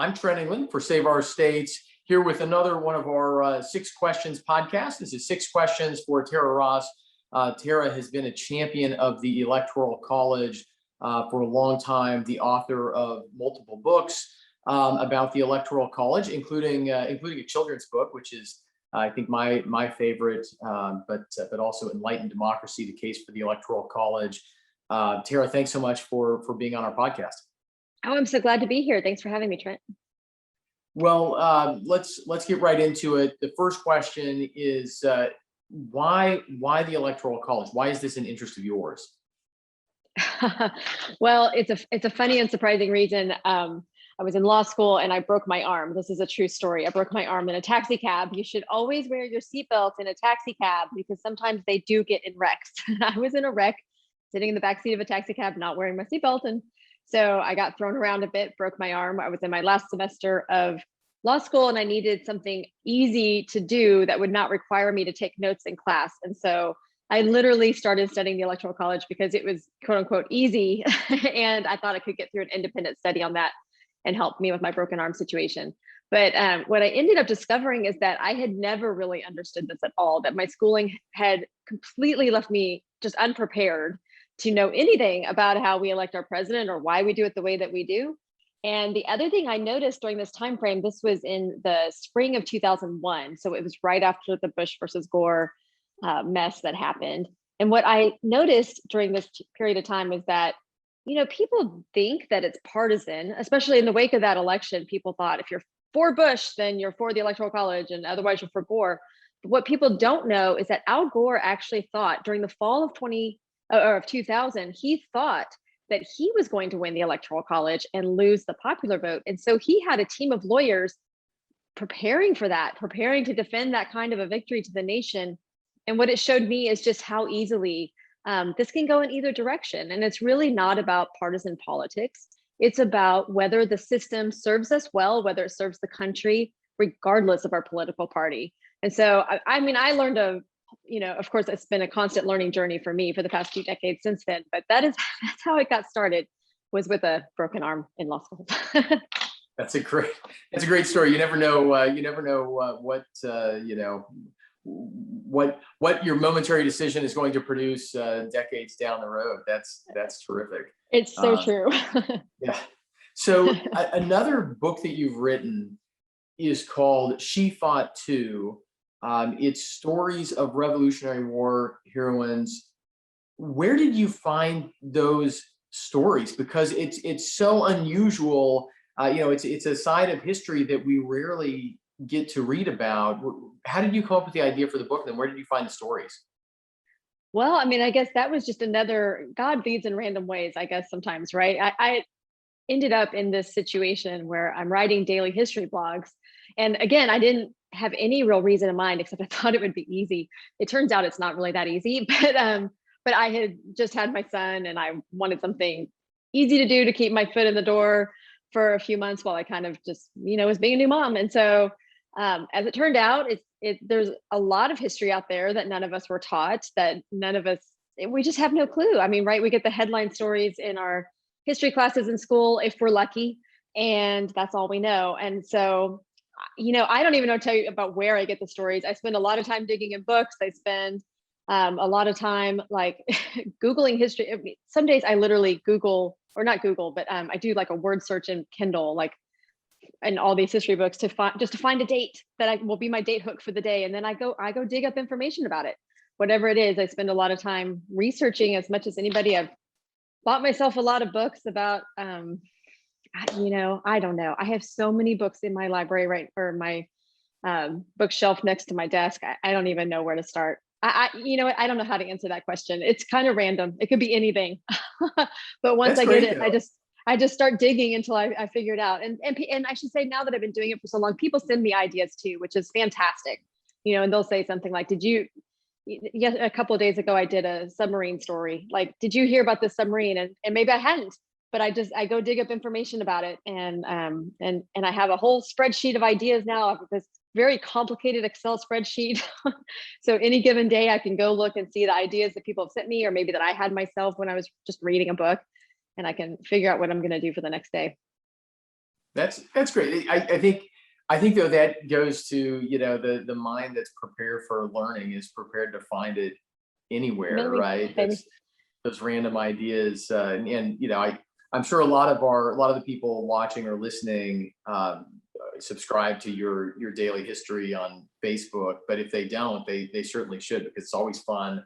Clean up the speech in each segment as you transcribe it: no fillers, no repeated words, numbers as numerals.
I'm Trent England for Save Our States, here with another one of our 6 Questions podcast. This is 6 Questions for Tara Ross. Tara has been a champion of the Electoral College for a long time, the author of multiple books about the Electoral College, including a children's book, which is, I think, my favorite, but also Enlightened Democracy, the Case for the Electoral College. Tara, thanks so much for being on our podcast. Oh, I'm so glad to be here. Thanks for having me, Trent. Well, let's get right into it. The first question is why the Electoral College? Why is this an interest of yours? Well, it's a funny and surprising reason. I was in law school and I broke my arm. This is a true story. I broke my arm in a taxi cab. You should always wear your seatbelt in a taxi cab because sometimes they do get in wrecks. I was in a wreck, sitting in the backseat of a taxi cab, not wearing my seatbelt, and so I got thrown around a bit, broke my arm. I was in my last semester of law school and I needed something easy to do that would not require me to take notes in class. And so I literally started studying the Electoral College because it was quote unquote easy. And I thought I could get through an independent study on that and help me with my broken arm situation. But what I ended up discovering is that I had never really understood this at all, that my schooling had completely left me just unprepared to know anything about how we elect our president or why we do it the way that we do. And the other thing I noticed during this time frame, this was in the spring of 2001. So it was right after the Bush versus Gore mess that happened. And what I noticed during this period of time is that, people think that it's partisan, especially in the wake of that election. People thought if you're for Bush, then you're for the Electoral College, and otherwise you're for Gore. But what people don't know is that Al Gore actually thought during the fall of 2000, he thought that he was going to win the Electoral College and lose the popular vote. And so he had a team of lawyers preparing for that, preparing to defend that kind of a victory to the nation. And what it showed me is just how easily this can go in either direction. And it's really not about partisan politics. It's about whether the system serves us well, whether it serves the country, regardless of our political party. And so, I learned of course, it's been a constant learning journey for me for the past few decades since then, but that's how it got started, was with a broken arm in law school. That's a great story. You never know what your momentary decision is going to produce decades down the road. That's terrific. It's so true. Yeah. So another book that you've written is called She Fought Too. It's stories of Revolutionary War heroines. Where did you find those stories? Because it's so unusual. It's a side of history that we rarely get to read about. How did you come up with the idea for the book? And then where did you find the stories? Well, I guess that was just another, God leads in random ways, I guess, sometimes, right? I ended up in this situation where I'm writing daily history blogs. And again, I didn't have any real reason in mind, except I thought it would be easy. It turns out it's not really that easy, but I had just had my son and I wanted something easy to do to keep my foot in the door for a few months while I kind of just, was being a new mom. And so as it turned out, there's a lot of history out there that none of us were taught, that we just have no clue. Right? We get the headline stories in our history classes in school if we're lucky, and that's all we know. And so, I don't even know to tell you about where I get the stories. I spend a lot of time digging in books. I spend a lot of time Googling history. Some days I literally Google, or not Google, but I do a word search in Kindle, and all these history books to find a date that will be my date hook for the day. And then I go dig up information about it. Whatever it is, I spend a lot of time researching as much as anybody. I've bought myself a lot of books about, I don't know. I have so many books in my library, or my bookshelf next to my desk. I don't even know where to start. I don't know how to answer that question. It's kind of random. It could be anything. But once I get it, though, I just start digging until I figure it out. And I should say, now that I've been doing it for so long, people send me ideas too, which is fantastic. And they'll say something like, a couple of days ago, I did a submarine story. Did you hear about this submarine? And maybe I hadn't, but I go dig up information about it. And I have a whole spreadsheet of ideas now. I have this very complicated Excel spreadsheet. So any given day I can go look and see the ideas that people have sent me, or maybe that I had myself when I was just reading a book, and I can figure out what I'm going to do for the next day. That's great. I think though that goes to, the mind that's prepared for learning is prepared to find it anywhere, Really, right? baby. Those random ideas, and I'm sure a lot of the people watching or listening subscribe to your daily history on Facebook, but if they don't, they certainly should, because it's always fun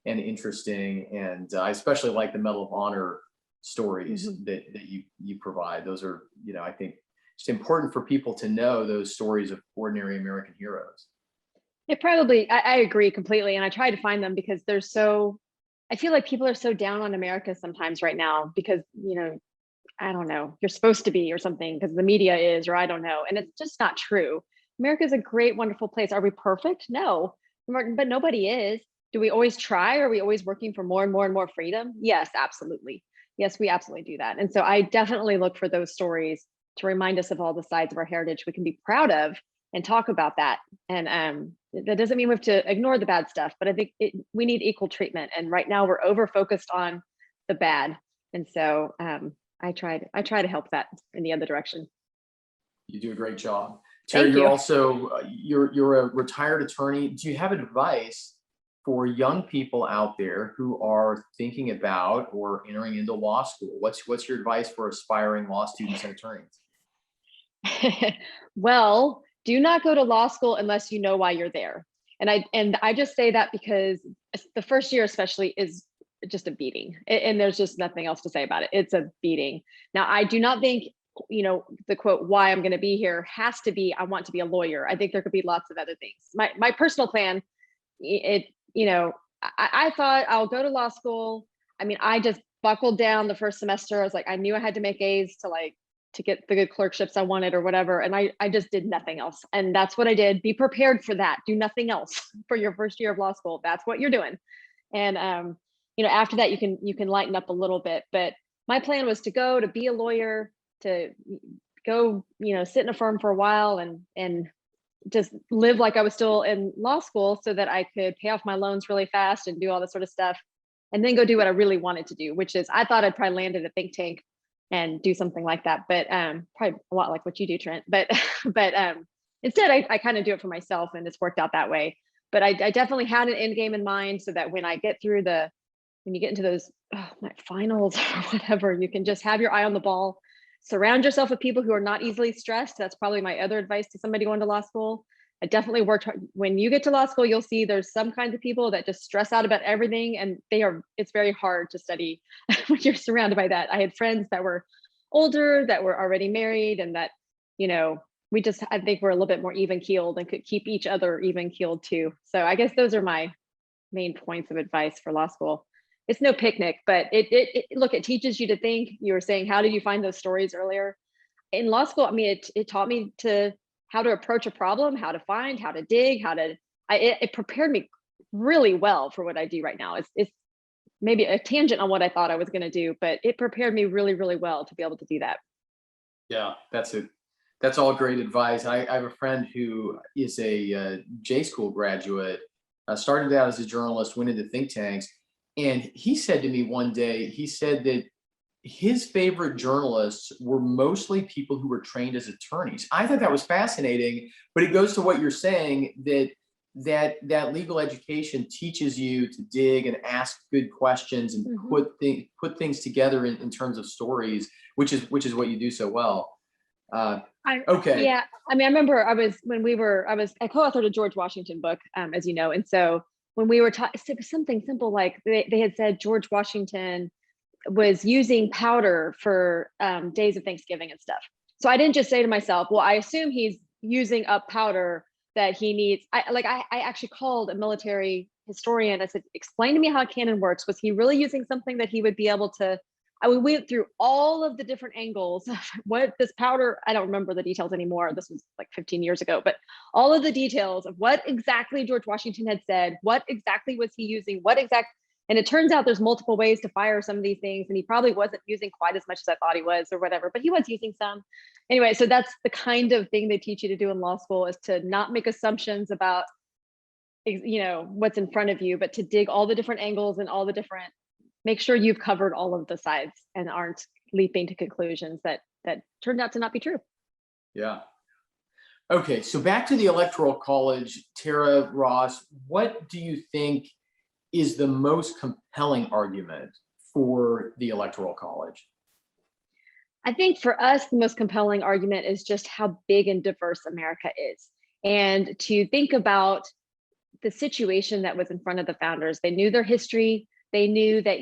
and interesting, and I especially like the Medal of Honor stories Mhm. that you provide. Those are, I think it's important for people to know those stories of ordinary American heroes. It probably, I agree completely. And I try to find them because they're so, I feel like people are so down on America sometimes right now because, I don't know, you're supposed to be or something because the media is, or I don't know. And it's just not true. America is a great, wonderful place. Are we perfect? No, but nobody is. Do we always try? Are we always working for more and more and more freedom? Yes, absolutely. Yes, we absolutely do that. And so I definitely look for those stories to remind us of all the sides of our heritage we can be proud of and talk about that. And that doesn't mean we have to ignore the bad stuff, but I think we need equal treatment. And right now we're over focused on the bad. And so I try to help that in the other direction. You do a great job. Terry, Thank you're you. also you're a retired attorney. Do you have advice for young people out there who are thinking about or entering into law school? What's your advice for aspiring law students and attorneys? Well, do not go to law school unless you know why you're there. And I just say that because the first year especially is just a beating. And there's just nothing else to say about it. It's a beating. Now, I do not think, the quote, why I'm going to be here has to be, I want to be a lawyer. I think there could be lots of other things. My personal plan, it, I thought I'll go to law school. I mean, I just buckled down the first semester. I was like, I knew I had to make A's to get the good clerkships I wanted or whatever. And I just did nothing else. And that's what I did. Be prepared for that. Do nothing else for your first year of law school. That's what you're doing. And after that you can lighten up a little bit. But my plan was to go to be a lawyer, to go, sit in a firm for a while and just live like I was still in law school so that I could pay off my loans really fast and do all this sort of stuff. And then go do what I really wanted to do, which is I thought I'd probably land at a think tank and do something like that. But probably a lot like what you do, Trent. But instead I kind of do it for myself and it's worked out that way. But I definitely had an end game in mind so that when you get into those finals or whatever, you can just have your eye on the ball. Surround yourself with people who are not easily stressed. That's probably my other advice to somebody going to law school. I definitely worked hard. When you get to law school, you'll see there's some kinds of people that just stress out about everything, and it's very hard to study when you're surrounded by that. I had friends that were older, that were already married, and that, I think we're a little bit more even keeled and could keep each other even keeled too. So I guess those are my main points of advice for law school. It's no picnic, but look, it teaches you to think. You were saying, how did you find those stories earlier? In law school, I mean, it taught me how to approach a problem, how to find, how to dig, it prepared me really well for what I do right now. It's maybe a tangent on what I thought I was going to do, but it prepared me really, really well to be able to do that. Yeah, that's all great advice. I have a friend who is a J school graduate, started out as a journalist, went into think tanks, and he said to me one day, he said that his favorite journalists were mostly people who were trained as attorneys. I thought that was fascinating, but it goes to what you're saying, that legal education teaches you to dig and ask good questions and Mhm. put things together in terms of stories, which is what you do so well. Uh, okay. Yeah. I mean, I remember I co-authored a George Washington book, as you know. And so when we were talking, something simple, like they had said George Washington was using powder for days of Thanksgiving and stuff. So I didn't just say to myself, well, I assume he's using up powder that he needs. I actually called a military historian. I said, explain to me how a cannon works. Was he really using something that he would be able to? We went through all of the different angles of what this powder, I don't remember the details anymore. This was like 15 years ago, but all of the details of what exactly George Washington had said, what exactly was he using, and it turns out there's multiple ways to fire some of these things. And he probably wasn't using quite as much as I thought he was or whatever, but he was using some. Anyway, so that's the kind of thing they teach you to do in law school, is to not make assumptions about, what's in front of you, but to dig all the different angles and make sure you've covered all of the sides and aren't leaping to conclusions that turned out to not be true. Yeah. Okay, so back to the Electoral College, Tara Ross, what do you think is the most compelling argument for the Electoral College? I think for us, the most compelling argument is just how big and diverse America is. And to think about the situation that was in front of the founders. They knew their history. They knew that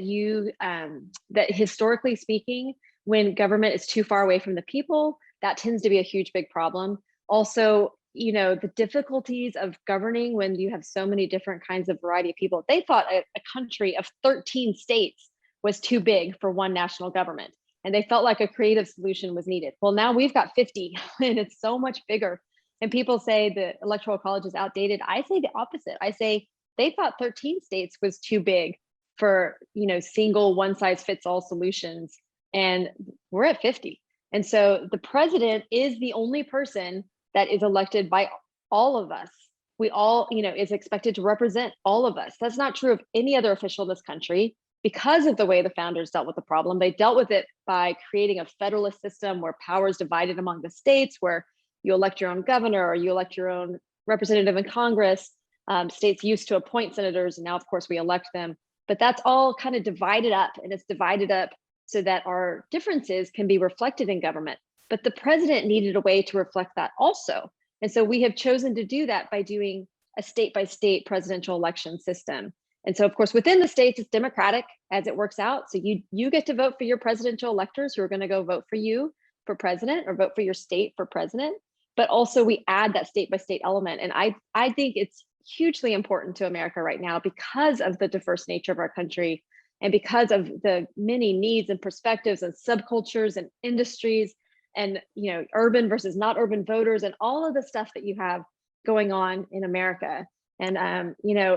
that historically speaking, when government is too far away from the people, that tends to be a huge, big problem. Also, the difficulties of governing when you have so many different kinds of variety of people. They thought a country of 13 states was too big for one national government. And they felt like a creative solution was needed. Well, now we've got 50 and it's so much bigger. And people say the Electoral College is outdated. I say the opposite. I say they thought 13 states was too big for, single one size fits all solutions. And we're at 50. And so the president is the only person that is elected by all of us. We all, is expected to represent all of us. That's not true of any other official in this country because of the way the founders dealt with the problem. They dealt with it by creating a federalist system where power is divided among the states, where you elect your own governor or you elect your own representative in Congress. States used to appoint senators, and now, of course, we elect them. But that's all kind of divided up, and it's divided up so that our differences can be reflected in government. But the president needed a way to reflect that also. And so we have chosen to do that by doing a state-by-state presidential election system. And so, of course, within the states, it's democratic as it works out. So you get to vote for your presidential electors who are going to go vote for you for president or vote for your state for president. But also we add that state-by-state element. And I think it's hugely important to America right now because of the diverse nature of our country and because of the many needs and perspectives and subcultures and industries and, urban versus not urban voters and all of the stuff that you have going on in America. And,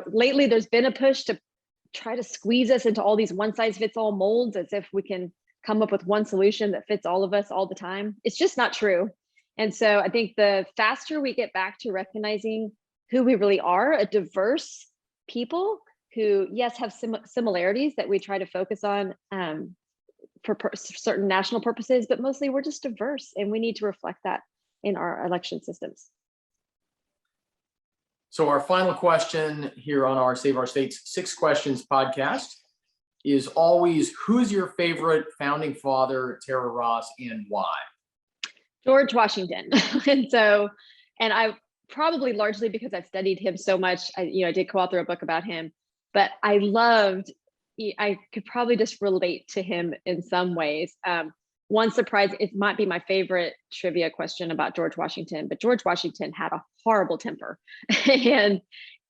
lately there's been a push to try to squeeze us into all these one size fits all molds as if we can come up with one solution that fits all of us all the time. It's just not true. And so I think the faster we get back to recognizing who we really are, a diverse people who, yes, have similarities that we try to focus on for certain national purposes, but mostly we're just diverse and we need to reflect that in our election systems. So our final question here on our Save Our States 6 Questions podcast is always, who's your favorite founding father, Tara Ross, and why? George Washington. and I probably largely because I've studied him so much, I did co-author a book about him, but I could probably just relate to him in some ways. One surprise, it might be my favorite trivia question about George Washington, but George Washington had a horrible temper and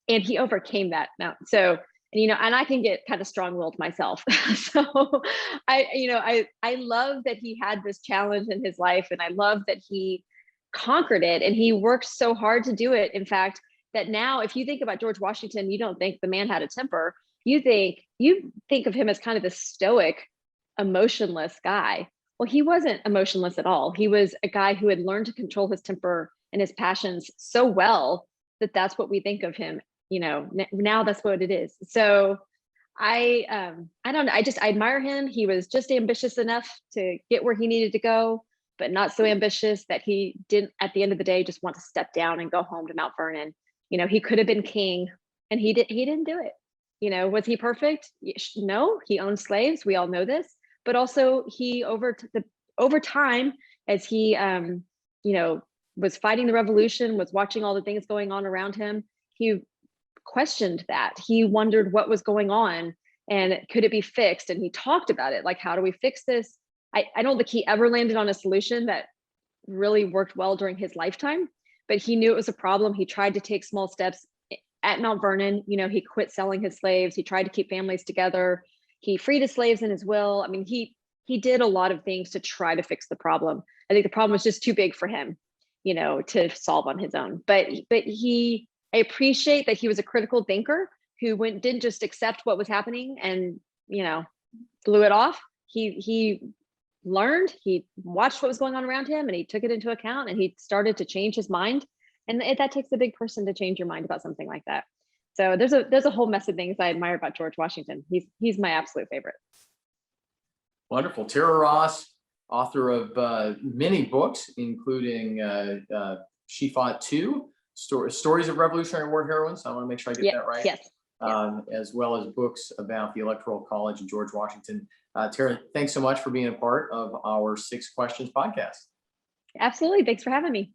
he overcame that. Now, so, and I can get kind of strong-willed myself. So I love that he had this challenge in his life, and I love that he conquered it and he worked so hard to do it. In fact, that now if you think about George Washington, you don't think the man had a temper. You think of him as kind of this stoic, emotionless guy. Well, he wasn't emotionless at all. He was a guy who had learned to control his temper and his passions so well that that's what we think of him. Now that's what it is. So I don't know. I admire him. He was just ambitious enough to get where he needed to go, but not so ambitious that he didn't, at the end of the day, just want to step down and go home to Mount Vernon. He could have been king, and he didn't do it. Was he perfect? No, he owned slaves. We all know this, but also he over time, as he was fighting the revolution, was watching all the things going on around him, he questioned that. He wondered what was going on and could it be fixed? And he talked about it, like, how do we fix this? I don't think he ever landed on a solution that really worked well during his lifetime, but he knew it was a problem. He tried to take small steps at Mount Vernon. He quit selling his slaves. He tried to keep families together. He freed his slaves in his will. I mean, he did a lot of things to try to fix the problem. I think the problem was just too big for him, to solve on his own. But I appreciate that he was a critical thinker who didn't just accept what was happening and, blew it off. He learned, he watched what was going on around him, and he took it into account, and he started to change his mind. And that takes a big person to change your mind about something like that. So there's a whole mess of things I admire about George Washington. He's my absolute favorite. Wonderful. Tara Ross, author of many books, including She Fought Too, Stories of Revolutionary War Heroines. I want to make sure I get that right. Yes. As well as books about the Electoral College and George Washington. Tara, thanks so much for being a part of our 6 Questions podcast. Absolutely. Thanks for having me.